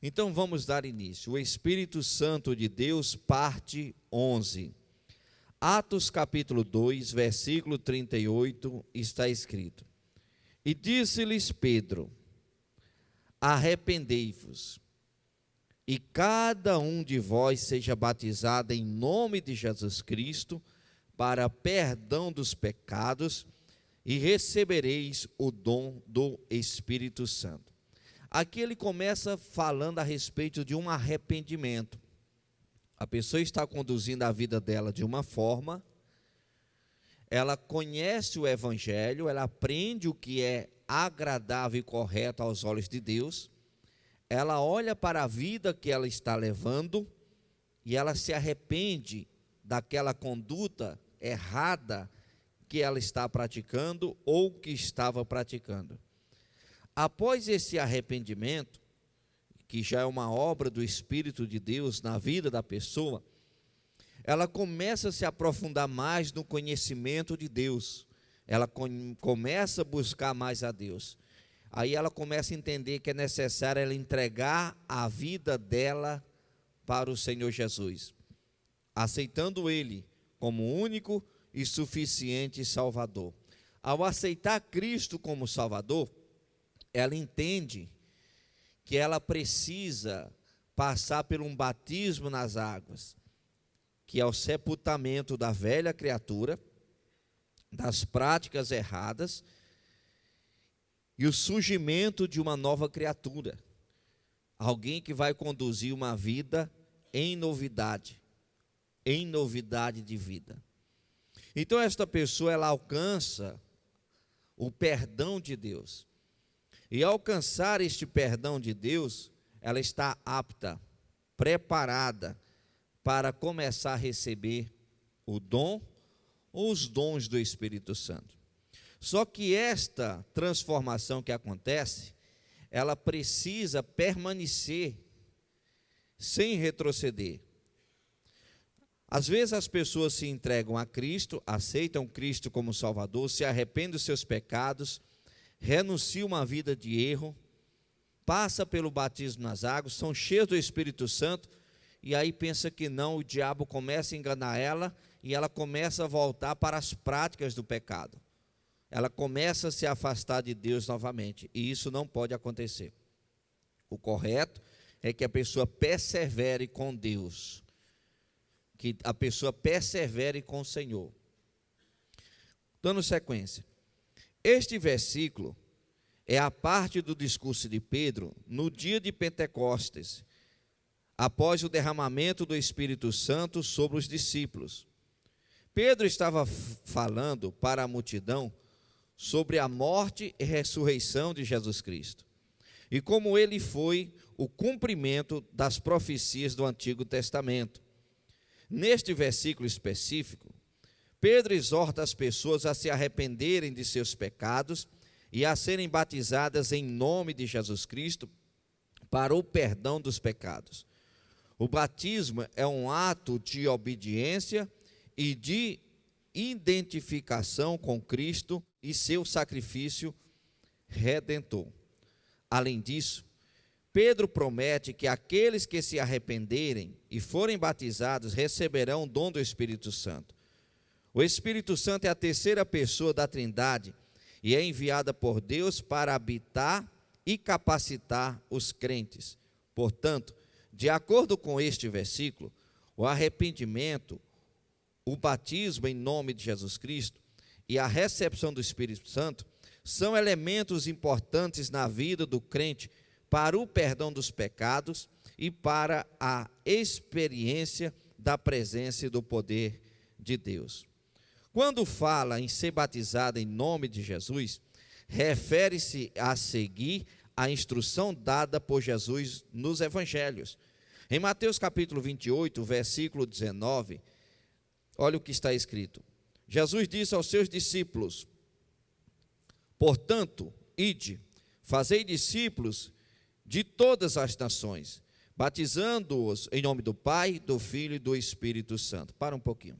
Então vamos dar início. O Espírito Santo de Deus, parte 11. Atos capítulo 2, versículo 38, está escrito: E disse-lhes Pedro: Arrependei-vos, e cada um de vós seja batizado em nome de Jesus Cristo, para perdão dos pecados, e recebereis o dom do Espírito Santo. Aqui ele começa falando a respeito de um arrependimento. A pessoa está conduzindo a vida dela de uma forma, ela conhece o Evangelho, ela aprende o que é agradável e correto aos olhos de Deus, ela olha para a vida que ela está levando e ela se arrepende daquela conduta errada que ela está praticando ou que estava praticando. Após esse arrependimento, que já é uma obra do Espírito de Deus na vida da pessoa, ela começa a se aprofundar mais no conhecimento de Deus, ela começa a buscar mais a Deus. Aí ela começa a entender que é necessário ela entregar a vida dela para o Senhor Jesus, aceitando Ele como único e suficiente Salvador. Ao aceitar Cristo como Salvador, ela entende que ela precisa passar por um batismo nas águas, que é o sepultamento da velha criatura, das práticas erradas, e o surgimento de uma nova criatura, alguém que vai conduzir uma vida em novidade de vida. Então esta pessoa, ela alcança o perdão de Deus, e ao alcançar este perdão de Deus, ela está apta, preparada para começar a receber o dom ou os dons do Espírito Santo. Só que esta transformação que acontece, ela precisa permanecer sem retroceder. Às vezes as pessoas se entregam a Cristo, aceitam Cristo como Salvador, se arrependem dos seus pecados, renunciam uma vida de erro, passa pelo batismo nas águas, são cheios do Espírito Santo, e aí pensa que não, o diabo começa a enganar ela, e ela começa a voltar para as práticas do pecado. Ela começa a se afastar de Deus novamente, e isso não pode acontecer. O correto é que a pessoa persevere com Deus, que a pessoa persevere com o Senhor. Dando sequência, este versículo é a parte do discurso de Pedro no dia de Pentecostes, após o derramamento do Espírito Santo sobre os discípulos. Pedro estava falando para a multidão sobre a morte e ressurreição de Jesus Cristo, e como ele foi o cumprimento das profecias do Antigo Testamento. Neste versículo específico, Pedro exorta as pessoas a se arrependerem de seus pecados e a serem batizadas em nome de Jesus Cristo para o perdão dos pecados. O batismo é um ato de obediência e de identificação com Cristo e seu sacrifício redentor. Além disso, Pedro promete que aqueles que se arrependerem e forem batizados receberão o dom do Espírito Santo. O Espírito Santo é a terceira pessoa da Trindade e é enviada por Deus para habitar e capacitar os crentes. Portanto, de acordo com este versículo, o arrependimento, o batismo em nome de Jesus Cristo e a recepção do Espírito Santo são elementos importantes na vida do crente para o perdão dos pecados e para a experiência da presença e do poder de Deus. Quando fala em ser batizado em nome de Jesus, refere-se a seguir a instrução dada por Jesus nos evangelhos. Em Mateus capítulo 28, versículo 19, olha o que está escrito. Jesus disse aos seus discípulos: Portanto, ide, fazei discípulos de todas as nações, batizando-os em nome do Pai, do Filho e do Espírito Santo. Para um pouquinho.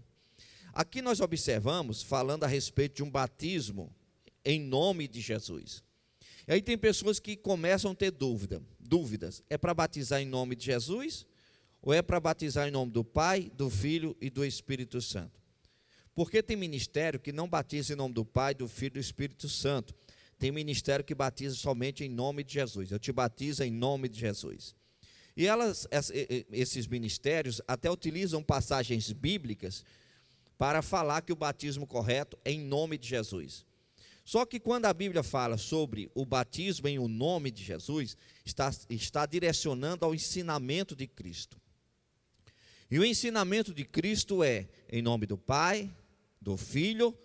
Aqui nós observamos, falando a respeito de um batismo em nome de Jesus. E aí tem pessoas que começam a ter dúvidas. É para batizar em nome de Jesus ou é para batizar em nome do Pai, do Filho e do Espírito Santo? Porque tem ministério que não batiza em nome do Pai, do Filho e do Espírito Santo. Tem ministério que batiza somente em nome de Jesus. Eu te batizo em nome de Jesus. E esses ministérios até utilizam passagens bíblicas para falar que o batismo correto é em nome de Jesus. Só que quando a Bíblia fala sobre o batismo em o nome de Jesus, está direcionando ao ensinamento de Cristo. E o ensinamento de Cristo é em nome do Pai, do Filho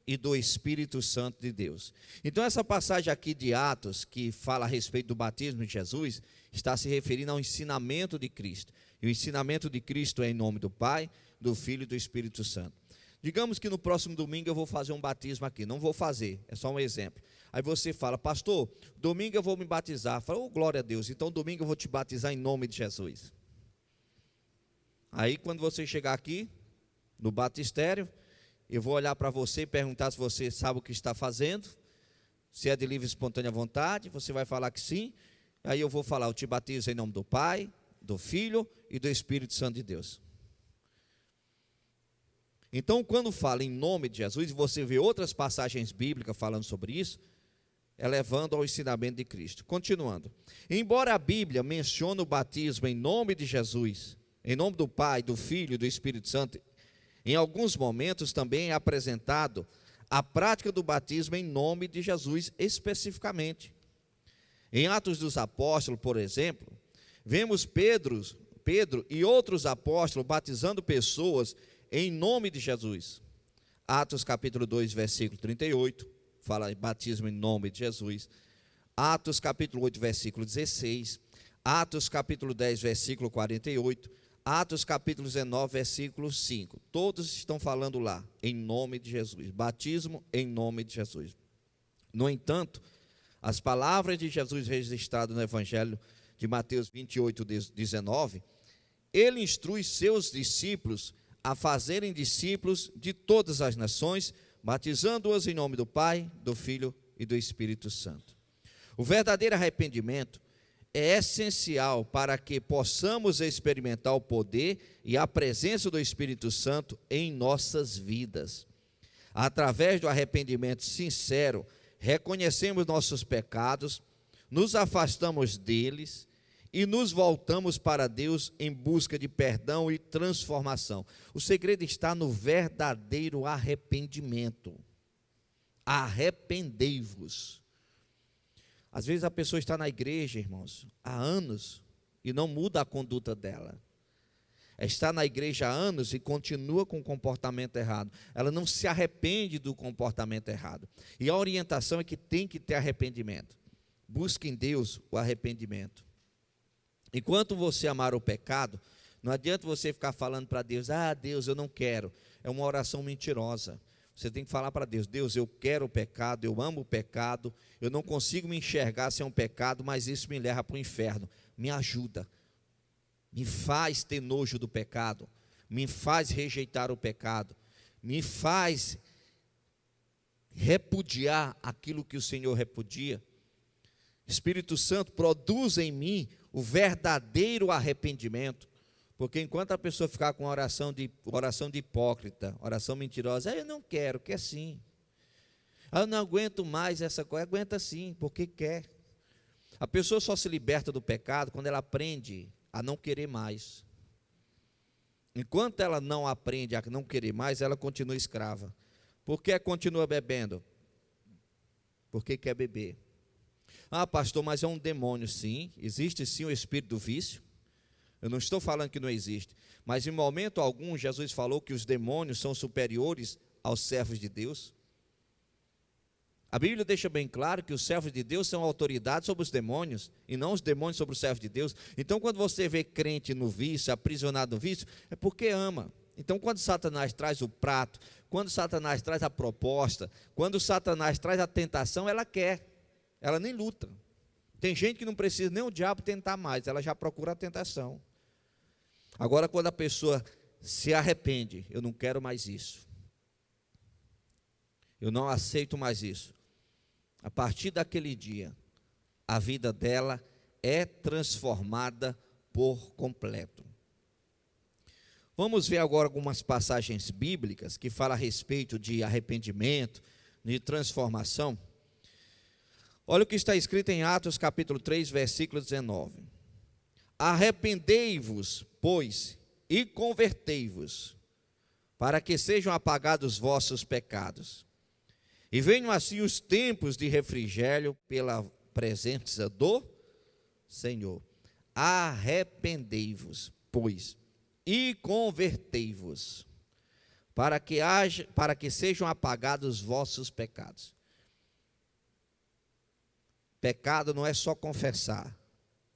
e do Espírito Santo de Deus. Então essa passagem aqui de Atos, que fala a respeito do batismo de Jesus, está se referindo ao ensinamento de Cristo. E o ensinamento de Cristo é em nome do Pai, do Filho e do Espírito Santo. Digamos que no próximo domingo eu vou fazer um batismo aqui. Não vou fazer, é só um exemplo. Aí você fala, pastor, domingo eu vou me batizar. Fala, oh, glória a Deus, então domingo eu vou te batizar em nome de Jesus. Aí quando você chegar aqui, no batistério, eu vou olhar para você e perguntar se você sabe o que está fazendo, se é de livre e espontânea vontade, você vai falar que sim. Aí eu vou falar, eu te batizo em nome do Pai, do Filho e do Espírito Santo de Deus. Então, quando fala em nome de Jesus, e você vê outras passagens bíblicas falando sobre isso, é levando ao ensinamento de Cristo. Continuando. Embora a Bíblia mencione o batismo em nome de Jesus, em nome do Pai, do Filho e do Espírito Santo, em alguns momentos também é apresentado a prática do batismo em nome de Jesus especificamente. Em Atos dos Apóstolos, por exemplo, vemos Pedro e outros apóstolos batizando pessoas em nome de Jesus. Atos capítulo 2, versículo 38, fala em batismo em nome de Jesus. Atos capítulo 8, versículo 16. Atos capítulo 10, versículo 48. Atos capítulo 19, versículo 5. Todos estão falando lá, em nome de Jesus. Batismo em nome de Jesus. No entanto, as palavras de Jesus registradas no Evangelho de Mateus 28, 19, ele instrui seus discípulos a fazerem discípulos de todas as nações, batizando-os em nome do Pai, do Filho e do Espírito Santo. O verdadeiro arrependimento é essencial para que possamos experimentar o poder e a presença do Espírito Santo em nossas vidas. Através do arrependimento sincero, reconhecemos nossos pecados, nos afastamos deles e nos voltamos para Deus em busca de perdão e transformação. O segredo está no verdadeiro arrependimento. Arrependei-vos. Às vezes a pessoa está na igreja, irmãos, há anos e não muda a conduta dela. Está na igreja há anos e continua com o comportamento errado. Ela não se arrepende do comportamento errado. E a orientação é que tem que ter arrependimento. Busque em Deus o arrependimento. Enquanto você amar o pecado, não adianta você ficar falando para Deus, Deus, eu não quero. É uma oração mentirosa. Você tem que falar para Deus, Deus, eu quero o pecado, eu amo o pecado, eu não consigo me enxergar se é um pecado, mas isso me leva para o inferno. Me ajuda, me faz ter nojo do pecado, me faz rejeitar o pecado, me faz repudiar aquilo que o Senhor repudia. Espírito Santo, produz em mim o verdadeiro arrependimento, porque enquanto a pessoa ficar com oração de hipócrita, oração mentirosa, eu não quero, quer sim. Eu não aguento mais essa coisa, aguenta sim, porque quer. A pessoa só se liberta do pecado quando ela aprende a não querer mais. Enquanto ela não aprende a não querer mais, ela continua escrava. Por que continua bebendo? Porque quer beber. Pastor, mas é um demônio. Sim, existe sim o espírito do vício. Eu não estou falando que não existe, mas em momento algum Jesus falou que os demônios são superiores aos servos de Deus. A Bíblia deixa bem claro que os servos de Deus são autoridade sobre os demônios, e não os demônios sobre os servos de Deus. Então quando você vê crente no vício, aprisionado no vício, é porque ama. Então quando Satanás traz o prato, quando Satanás traz a proposta, quando Satanás traz a tentação, ela quer, ela nem luta. Tem gente que não precisa nem o diabo tentar mais, ela já procura a tentação. Agora quando a pessoa se arrepende, eu não quero mais isso, eu não aceito mais isso, a partir daquele dia, a vida dela é transformada por completo. Vamos ver agora algumas passagens bíblicas que falam a respeito de arrependimento, de transformação. Olha o que está escrito em Atos capítulo 3, versículo 19. Arrependei-vos, pois, e convertei-vos, para que sejam apagados vossos pecados, e venham assim os tempos de refrigério pela presença do Senhor. Arrependei-vos, pois, e convertei-vos, para que sejam apagados vossos pecados. Pecado não é só confessar,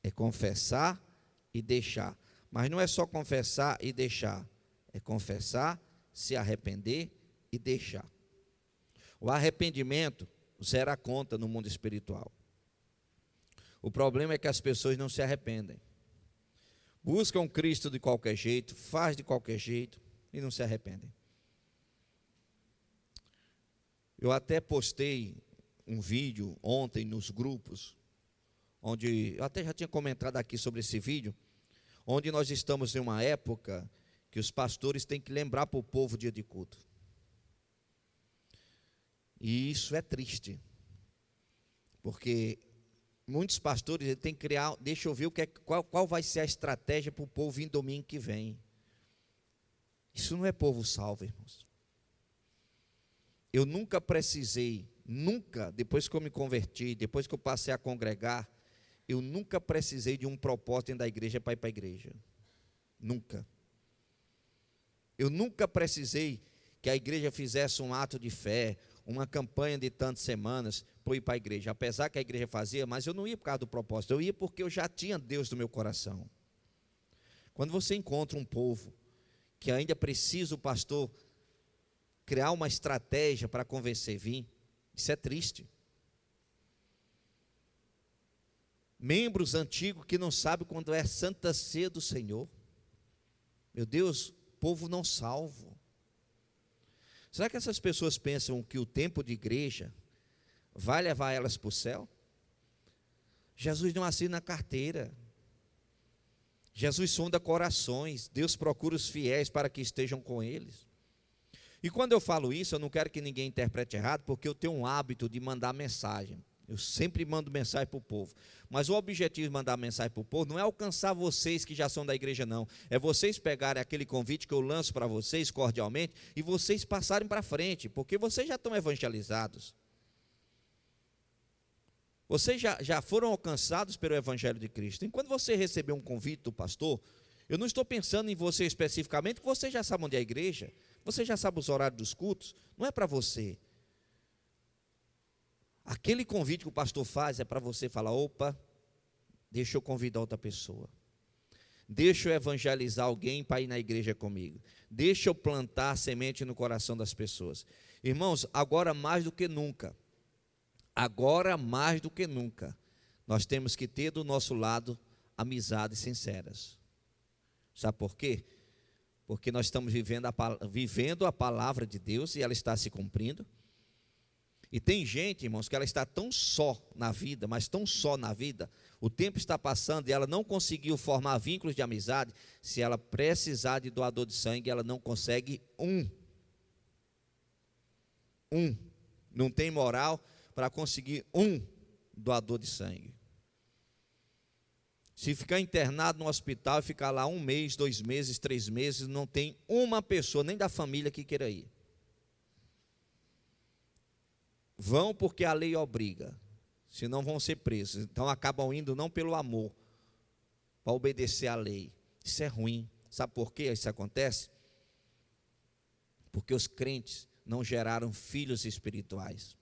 é confessar e deixar. Mas não é só confessar e deixar, é confessar, se arrepender e deixar. O arrependimento zera a conta no mundo espiritual. O problema é que as pessoas não se arrependem. Buscam Cristo de qualquer jeito, faz de qualquer jeito e não se arrependem. Eu até postei um vídeo ontem nos grupos, onde eu até já tinha comentado aqui sobre esse vídeo, onde nós estamos em uma época que os pastores têm que lembrar para o povo o dia de culto. E isso é triste, porque muitos pastores têm que criar, deixa eu ver qual vai ser a estratégia para o povo vir domingo que vem. Isso não é povo salvo, irmãos. Eu nunca precisei, depois que eu me converti, depois que eu passei a congregar, eu nunca precisei de um propósito dentro da igreja para ir para a igreja. Nunca. Eu nunca precisei que a igreja fizesse um ato de fé, uma campanha de tantas semanas para ir para a igreja. Apesar que a igreja fazia, mas eu não ia por causa do propósito, eu ia porque eu já tinha Deus no meu coração. Quando você encontra um povo que ainda precisa o pastor criar uma estratégia para convencer a vir, isso é triste. Membros antigos que não sabem quando é Santa Ceia do Senhor. Meu Deus, povo não salvo. Será que essas pessoas pensam que o tempo de igreja vai levar elas para o céu? Jesus não assina carteira. Jesus sonda corações. Deus procura os fiéis para que estejam com eles. E quando eu falo isso, eu não quero que ninguém interprete errado, porque eu tenho um hábito de mandar mensagem. Eu sempre mando mensagem para o povo. Mas o objetivo de mandar mensagem para o povo não é alcançar vocês que já são da igreja, não. É vocês pegarem aquele convite que eu lanço para vocês cordialmente e vocês passarem para frente, porque vocês já estão evangelizados. Vocês já foram alcançados pelo Evangelho de Cristo. E quando você receber um convite do pastor, eu não estou pensando em você especificamente, porque você já sabe onde é a igreja, você já sabe os horários dos cultos, não é para você. Aquele convite que o pastor faz é para você falar: opa, deixa eu convidar outra pessoa, deixa eu evangelizar alguém para ir na igreja comigo, deixa eu plantar semente no coração das pessoas. Irmãos, agora mais do que nunca, nós temos que ter do nosso lado amizades sinceras. Sabe por quê? Porque nós estamos vivendo a palavra de Deus e ela está se cumprindo. E tem gente, irmãos, que ela está tão só na vida, mas tão só na vida, o tempo está passando e ela não conseguiu formar vínculos de amizade. Se ela precisar de doador de sangue, ela não consegue um. Não tem moral para conseguir um doador de sangue. Se ficar internado no hospital e ficar lá 1 mês, 2 meses, 3 meses, não tem uma pessoa, nem da família, que queira ir. Vão porque a lei obriga, senão vão ser presos. Então acabam indo não pelo amor, para obedecer à lei. Isso é ruim. Sabe por que isso acontece? Porque os crentes não geraram filhos espirituais.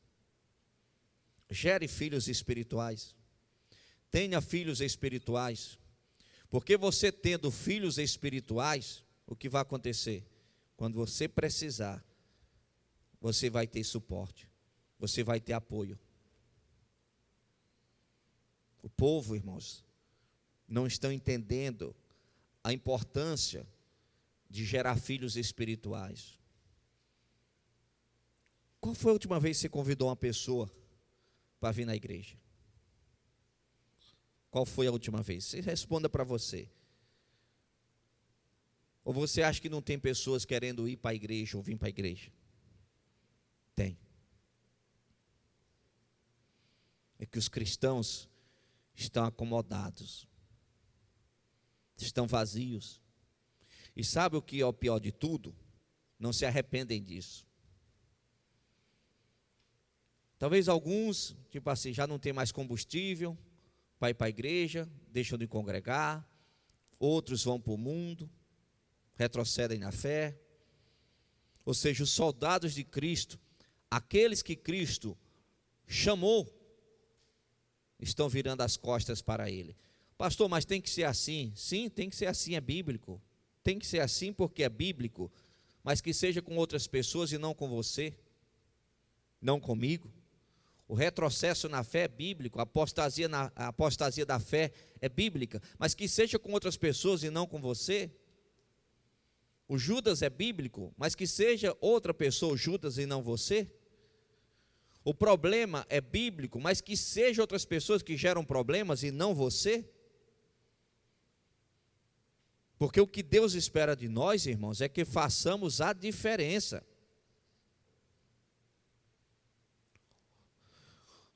Gere filhos espirituais. Tenha filhos espirituais. Porque você tendo filhos espirituais, o que vai acontecer? Quando você precisar, você vai ter suporte. Você vai ter apoio. O povo, irmãos, não estão entendendo a importância de gerar filhos espirituais. Qual foi a última vez que você convidou uma pessoa para vir na igreja? Qual foi a última vez? Você responda para você. Ou você acha que não tem pessoas querendo ir para a igreja ou vir para a igreja? Tem. É que os cristãos estão acomodados, estão vazios. E sabe o que é o pior de tudo? Não se arrependem disso. Talvez alguns, tipo assim, já não tem mais combustível para ir para a igreja, deixam de congregar. Outros vão para o mundo, retrocedem na fé. Ou seja, os soldados de Cristo, aqueles que Cristo chamou, estão virando as costas para Ele. Pastor, mas tem que ser assim? Sim, tem que ser assim, é bíblico. Tem que ser assim porque é bíblico, mas que seja com outras pessoas e não com você, não comigo. O retrocesso na fé é bíblico, a apostasia da fé é bíblica, mas que seja com outras pessoas e não com você. O Judas é bíblico, mas que seja outra pessoa, o Judas, e não você. O problema é bíblico, mas que seja outras pessoas que geram problemas e não você. Porque o que Deus espera de nós, irmãos, é que façamos a diferença.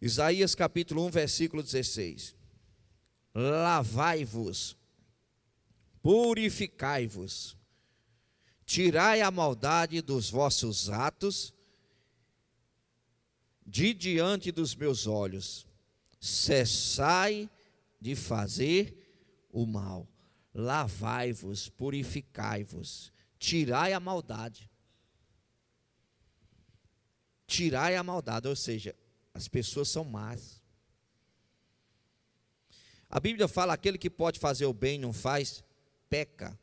Isaías capítulo 1, versículo 16. Lavai-vos, purificai-vos, tirai a maldade dos vossos atos de diante dos meus olhos, cessai de fazer o mal. Lavai-vos, purificai-vos, tirai a maldade. Tirai a maldade, ou seja, as pessoas são más. A Bíblia fala, aquele que pode fazer o bem e não faz, peca.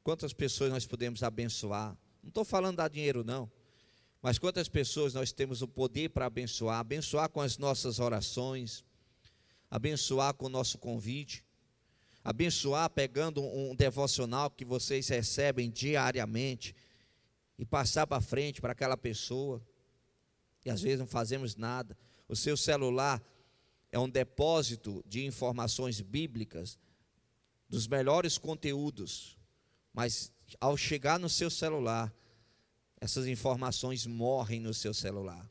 Quantas pessoas nós podemos abençoar? Não estou falando de dar dinheiro não, mas quantas pessoas nós temos o poder para abençoar? Abençoar com as nossas orações, abençoar com o nosso convite, abençoar pegando um devocional que vocês recebem diariamente e passar para frente para aquela pessoa. E às vezes não fazemos nada. O seu celular é um depósito de informações bíblicas, dos melhores conteúdos, mas ao chegar no seu celular, essas informações morrem no seu celular.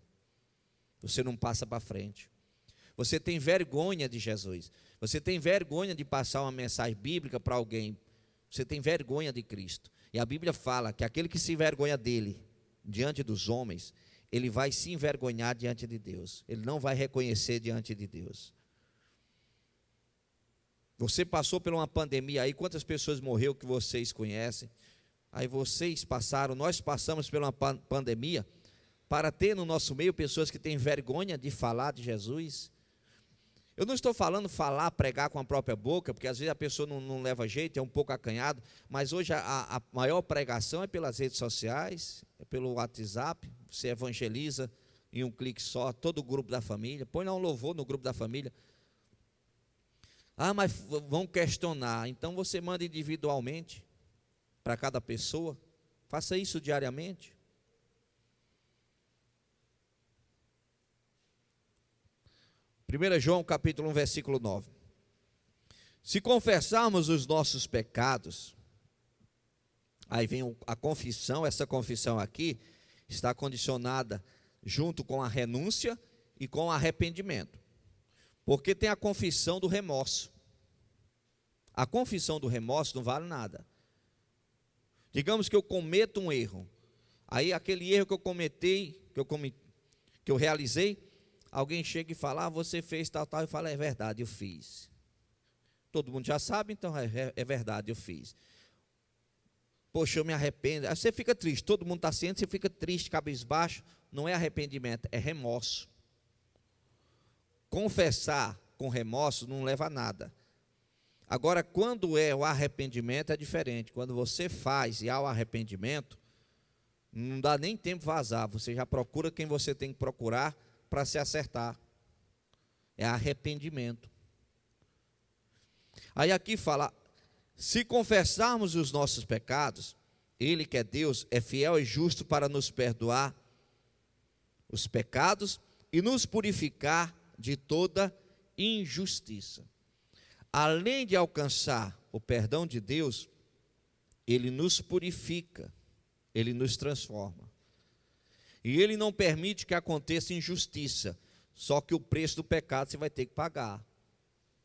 Você não passa para frente. Você tem vergonha de Jesus. Você tem vergonha de passar uma mensagem bíblica para alguém. Você tem vergonha de Cristo. E a Bíblia fala que aquele que se envergonha dele diante dos homens, ele vai se envergonhar diante de Deus. Ele não vai reconhecer diante de Deus. Você passou por uma pandemia aí, quantas pessoas morreram que vocês conhecem? Aí vocês passaram, nós passamos por uma pandemia para ter no nosso meio pessoas que têm vergonha de falar de Jesus. Eu não estou falando falar, pregar com a própria boca, porque às vezes a pessoa não leva jeito, é um pouco acanhado, mas hoje a maior pregação é pelas redes sociais, é pelo WhatsApp. Você evangeliza em um clique só, todo o grupo da família, põe lá um louvor no grupo da família. Ah, mas vão questionar, então você manda individualmente para cada pessoa, faça isso diariamente. Primeira João capítulo 1, versículo 9. Se confessarmos os nossos pecados, aí vem a confissão, essa confissão aqui está condicionada junto com a renúncia e com o arrependimento. Porque tem a confissão do remorso. A confissão do remorso não vale nada. Digamos que eu cometo um erro. Aí aquele erro que eu cometi, que eu realizei, alguém chega e fala, você fez tal, tal, e fala, é verdade, eu fiz. Todo mundo já sabe, então é verdade, eu fiz. Poxa, eu me arrependo. Aí você fica triste, todo mundo está ciente, você fica triste, cabisbaixo. Não é arrependimento, é remorso. Confessar com remorso não leva a nada. Agora, quando é o arrependimento, é diferente. Quando você faz e há o arrependimento, não dá nem tempo vazar. Você já procura quem você tem que procurar para se acertar. É arrependimento. Aí aqui fala, se confessarmos os nossos pecados, Ele que é Deus, é fiel e justo para nos perdoar os pecados e nos purificar de toda injustiça. além de alcançar o perdão de Deus, ele nos purifica, ele nos transforma. E ele não permite que aconteça injustiça, só que o preço do pecado você vai ter que pagar.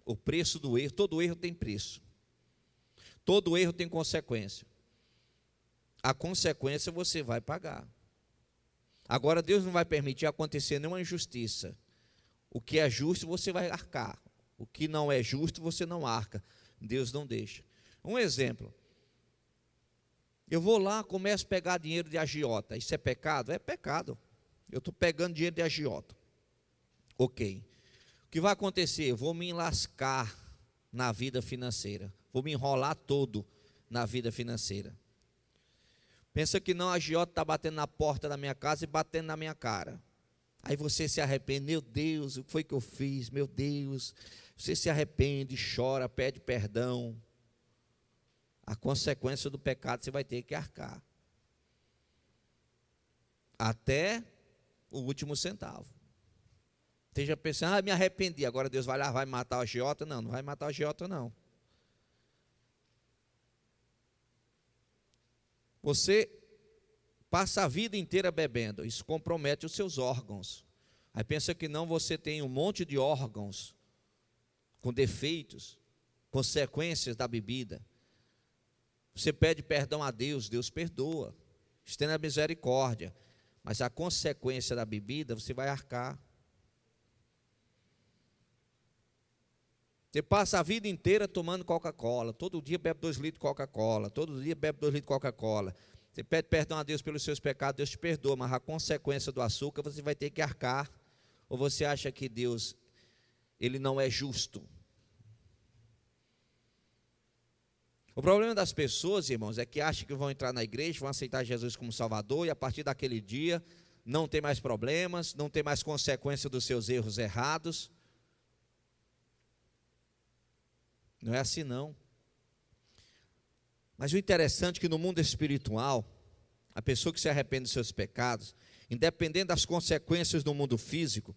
O preço do erro, todo erro tem preço. Todo erro tem consequência. A consequência você vai pagar. Agora Deus não vai permitir acontecer nenhuma injustiça. O que é justo você vai arcar. O que não é justo você não arca. Deus não deixa. Um exemplo. Eu vou lá, começo a pegar dinheiro de agiota. Isso é pecado? É pecado. Eu estou pegando dinheiro de agiota. Ok. O que vai acontecer? Eu vou me lascar na vida financeira. Vou me enrolar todo na vida financeira. Pensa que não, a agiota está batendo na porta da minha casa e batendo na minha cara. Aí você se arrepende. Meu Deus, o que foi que eu fiz? Meu Deus. Você se arrepende, chora, pede perdão. A consequência do pecado você vai ter que arcar. Até o último centavo. Esteja pensando, me arrependi, agora Deus vai lá, vai matar o agiota? Não, não vai matar o agiota, não. Você passa a vida inteira bebendo, isso compromete os seus órgãos. Aí pensa que não, você tem um monte de órgãos com defeitos, consequências da bebida. Você pede perdão a Deus, Deus perdoa, estende a misericórdia, mas a consequência da bebida você vai arcar. Você passa a vida inteira tomando Coca-Cola, todo dia bebe 2 litros de Coca-Cola, todo dia bebe 2 litros de Coca-Cola. Você pede perdão a Deus pelos seus pecados, Deus te perdoa, mas a consequência do açúcar você vai ter que arcar. Ou você acha que Deus, ele não é justo? O problema das pessoas, irmãos, é que acham que vão entrar na igreja, vão aceitar Jesus como Salvador, e a partir daquele dia não tem mais problemas, não tem mais consequência dos seus erros errados. Não é assim não. Mas o interessante é que no mundo espiritual, a pessoa que se arrepende dos seus pecados, independente das consequências do mundo físico,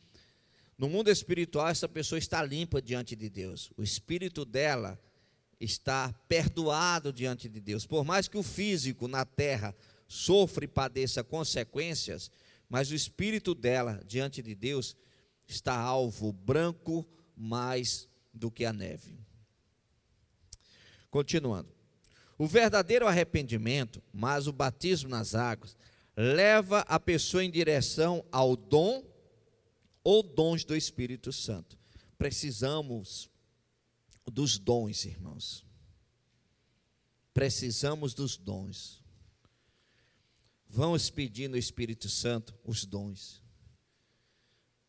no mundo espiritual essa pessoa está limpa diante de Deus. O espírito dela está perdoado diante de Deus. Por mais que o físico na terra sofra e padeça consequências, mas o espírito dela diante de Deus está alvo, branco mais do que a neve. Continuando. O verdadeiro arrependimento, mas o batismo nas águas, leva a pessoa em direção ao dom ou dons do Espírito Santo. Precisamos dos dons, irmãos. Precisamos dos dons. Vamos pedir no Espírito Santo os dons.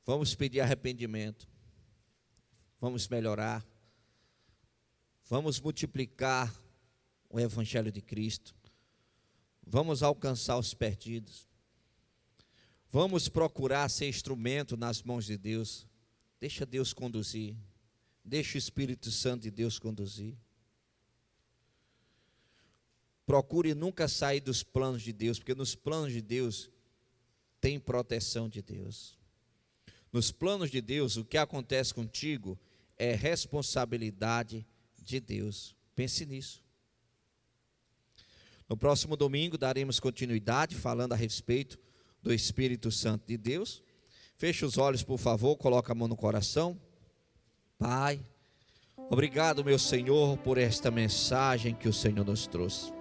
Vamos pedir arrependimento. Vamos melhorar. Vamos multiplicar o Evangelho de Cristo. Vamos alcançar os perdidos. Vamos procurar ser instrumento nas mãos de Deus. Deixa Deus conduzir. Deixa o Espírito Santo de Deus conduzir. Procure nunca sair dos planos de Deus, porque nos planos de Deus tem proteção de Deus. Nos planos de Deus, o que acontece contigo é responsabilidade de Deus. Pense nisso. No próximo domingo daremos continuidade falando a respeito do Espírito Santo de Deus. Feche os olhos, por favor, coloca a mão no coração. Pai, obrigado, meu Senhor, por esta mensagem que o Senhor nos trouxe.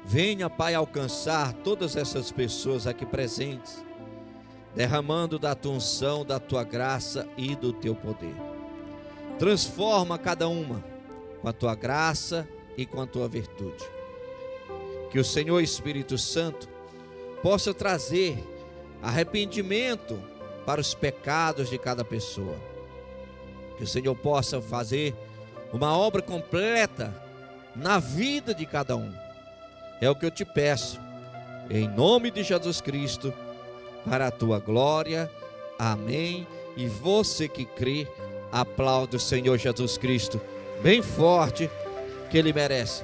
Venha, Pai, alcançar todas essas pessoas aqui presentes, derramando da tua unção, da tua graça e do teu poder. Transforma cada uma com a tua graça e com a tua virtude. Que o Senhor Espírito Santo possa trazer arrependimento para os pecados de cada pessoa. Que o Senhor possa fazer uma obra completa na vida de cada um. É o que eu te peço, em nome de Jesus Cristo, para a tua glória. Amém. E você que crê, aplaude o Senhor Jesus Cristo bem forte, que Ele merece.